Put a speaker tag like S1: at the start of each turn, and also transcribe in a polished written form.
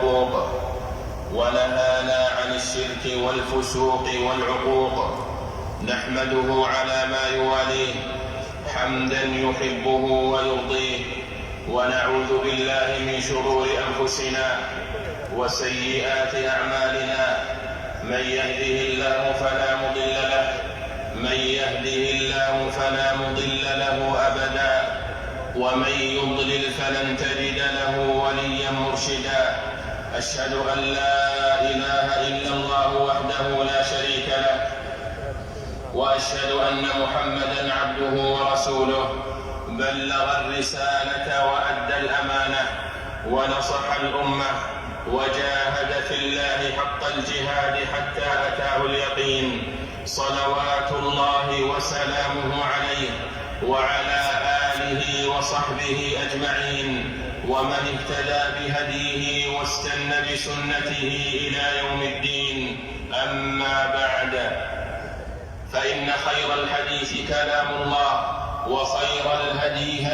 S1: والعقوق، ونهانا عن الشرك والفسوق والعقوق. نحمده على ما يواليه حمدا يحبه ويرضيه، ونعوذ بالله من شرور أنفسنا وسيئات أعمالنا. من يهده الله فلا مضل له، من يهده الله فلا مضل له أبدا، ومن يضلل فلن تجد له وليا مرشدا. أشهد أن لا إله إلا الله وحده لا شريك له، وأشهد أن محمدا عبده ورسوله، بلغ الرسالة وأدى الأمانة ونصح الأمة، وجاهد في الله حق الجهاد حتى أتاه اليقين. صلوات الله وسلامه عليه وعلى آله وصحبه أجمعين، ومن اهتدى بهديه واستنى بسنته إلى يوم الدين. أما بعد، فإن خير الحديث كلام الله، وخير الهدي